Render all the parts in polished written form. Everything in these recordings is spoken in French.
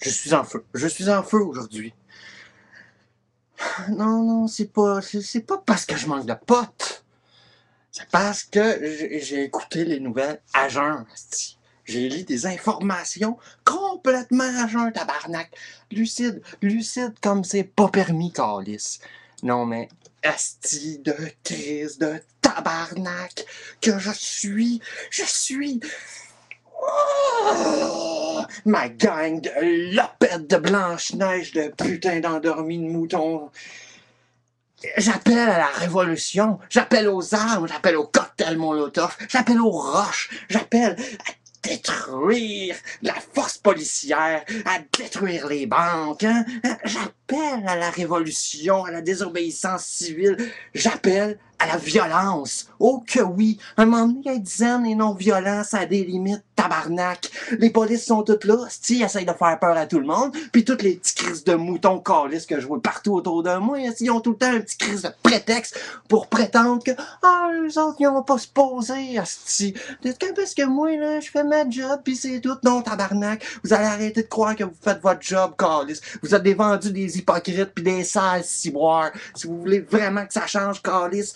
Je suis en feu. Je suis en feu aujourd'hui. Non, non, c'est pas parce que je manque de potes. C'est parce que j'ai écouté les nouvelles à jeun. J'ai lu des informations complètement à jeun, tabarnak. Lucide comme c'est pas permis, calice. Non, mais asti de crise de tabarnak que je suis. Oh! Ma gang de lopettes de Blanche-Neige, de putain d'endormis de moutons. J'appelle à la révolution, j'appelle aux armes, j'appelle au cocktail Molotov, j'appelle aux roches, j'appelle à détruire la force policière, à détruire les banques, hein? J'appelle à la révolution, à la désobéissance civile, j'appelle à la violence. Oh que oui, un moment donné, être zen et non violent, ça a des limites, tabarnak. Les polices sont toutes là, ils essayent de faire peur à tout le monde, puis toutes les petits crises de moutons calices que je vois partout autour de moi, ils ont tout le temps un petit crise de prétexte pour prétendre que les autres, ils ont pas se poser, asti. Parce que moi, là, je fais ma job, puis c'est tout. Non, tabarnak, vous allez arrêter de croire que vous faites votre job, calice. Vous êtes des vendus, des hypocrites, puis des sales ciboires. Si vous voulez vraiment que ça change, calice,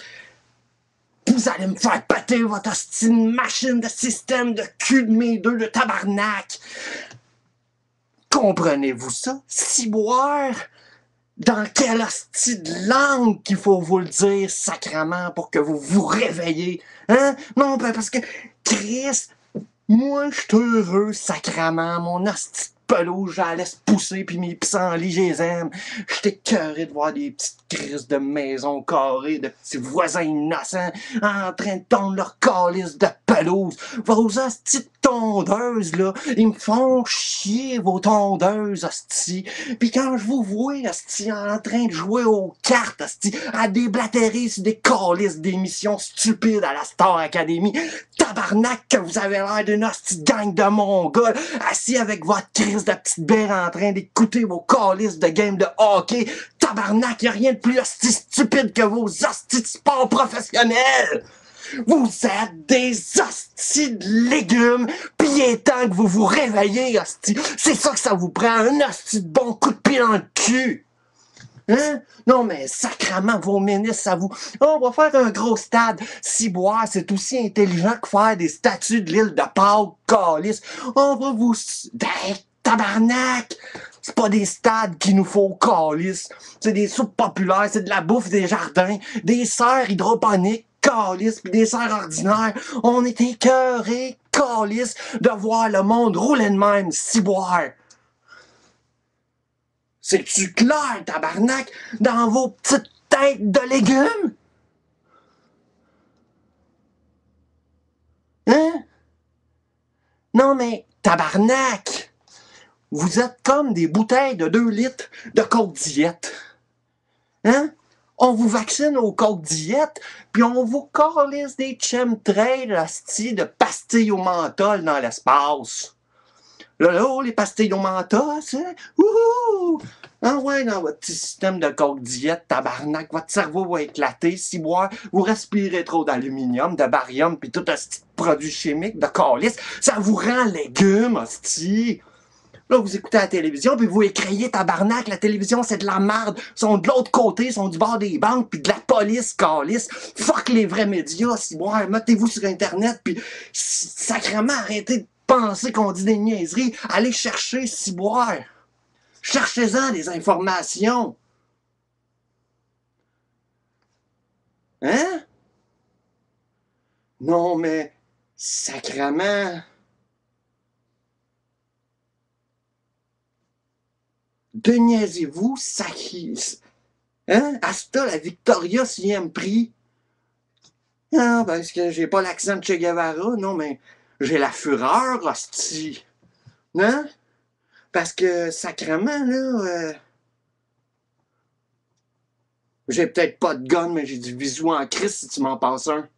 vous allez me faire péter votre hostie de machine de système de cul de mes deux de tabarnak. Comprenez-vous ça? Ciboire? Dans quelle hostie de langue qu'il faut vous le dire, sacrement, pour que vous vous réveillez? Hein? Non, parce que, Chris, moi, je suis heureux, sacrement. Mon hostie de pelouse, j'allais se pousser, puis mes pissenlits, je les aime. J'étais écœuré de voir des petites crises de maisons carrées, de petits voisins innocents, en train de tondre leur calice de pelouse. Vos hosties de tondeuses, là, ils me font chier, vos tondeuses, hostie. Puis quand je vous vois, hostie, en train de jouer aux cartes, hostie, à déblatérer sur des calices d'émissions stupides à la Star Academy, tabarnak que vous avez l'air d'une hostie de gang de mongols, assis avec votre crise de petite bière en train d'écouter vos calices de game de hockey. Tabarnak, y'a rien de plus hostie stupide que vos hosties de sport professionnels. Vous êtes des hosties de légumes, pis il est temps que vous vous réveillez, hostie. C'est ça que ça vous prend, un hostie de bon coup de pied dans le cul. Hein? Non, mais sacrement, vos ministres, ça vous... Oh, on va faire un gros stade. Ciboire, c'est aussi intelligent que faire des statues de l'île de Pâques, calice. On va vous... Tabarnak! C'est pas des stades qu'il nous faut, calice. C'est des soupes populaires, c'est de la bouffe des jardins, des serres hydroponiques, calice, pis des serres ordinaires. On est écœurés, calice, de voir le monde rouler de même, ciboire. C'est-tu clair, tabarnak, dans vos petites têtes de légumes? Hein? Non, mais, tabarnak! Vous êtes comme des bouteilles de 2 litres de Coke Diète. Hein? On vous vaccine au Coke Diète, puis on vous calisse des chemtrails, hostie, de pastilles au menthol dans l'espace. Là, les pastilles au menthol, hein? Wouhou! Ah ouais, dans votre petit système de Coke Diète, tabarnak, votre cerveau va éclater, si boire, vous respirez trop d'aluminium, de barium, puis tout un petit produit chimique de calice, ça vous rend légumes, hostie. Là, vous écoutez la télévision, puis vous écriez, tabarnak, la télévision, c'est de la merde. Ils sont de l'autre côté, ils sont du bord des banques, puis de la police, calice. Fuck les vrais médias, si boire, mettez-vous sur Internet, puis sacrément, arrêtez de penser qu'on dit des niaiseries. Allez chercher, si boire. Cherchez-en des informations. Hein? Non, mais, sacrément... Déniaisez-vous, sacré... Hein? Asta, la Victoria, 6e prix. Ah, parce que j'ai pas l'accent de Che Guevara, non, mais j'ai la fureur, hostie. Hein? Parce que, sacrément, là... j'ai peut-être pas de gun, mais j'ai du bisou en crise si tu m'en passes un.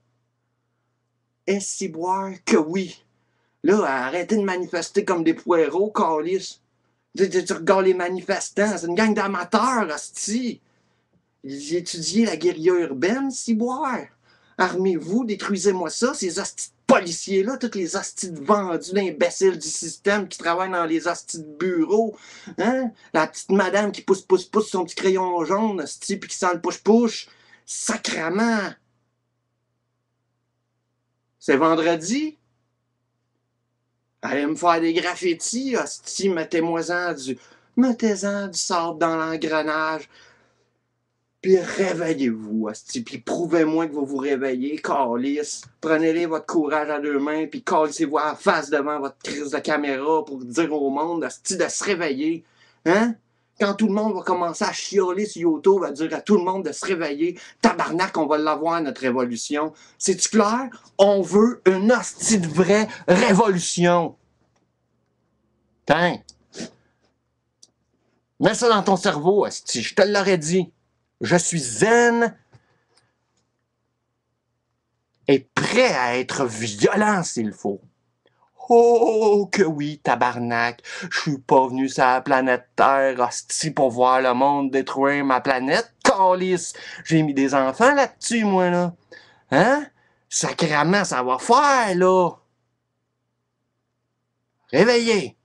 Et si boire que oui. Là, arrêtez de manifester comme des poireaux, calice. Tu regardes les manifestants, c'est une gang d'amateurs, hostie. Ils étudient la guérilla urbaine, si boire. Armez-vous, détruisez-moi ça, ces hosties de policiers-là, tous les hosties de vendus, d'imbéciles du système qui travaillent dans les hosties de bureaux. Hein? La petite madame qui pousse son petit crayon jaune, hostie, puis qui sent le push-push. Sacrement! C'est vendredi? Allez me faire des graffitis, hostie, mettez-en du sable dans l'engrenage. Puis réveillez-vous, hostie, puis prouvez-moi que vous vous réveillez, câlisse. Prenez-les votre courage à deux mains, puis câlissez-vous en face devant votre crise de caméra pour dire au monde, hostie, de se réveiller. Hein? Quand tout le monde va commencer à chialer sur YouTube, à dire à tout le monde de se réveiller, tabarnak, on va l'avoir, notre révolution. C'est-tu clair? On veut une hostie de vraie révolution. Tiens. Mets ça dans ton cerveau, hostie, je te l'aurais dit. Je suis zen et prêt à être violent s'il faut. Oh que oui, tabarnak. Je suis pas venu sur la planète Terre, hostie, pour voir le monde détruire ma planète, câlisse. J'ai mis des enfants là-dessus, moi, là. Hein? Sacrément, ça va faire, là. Réveillez.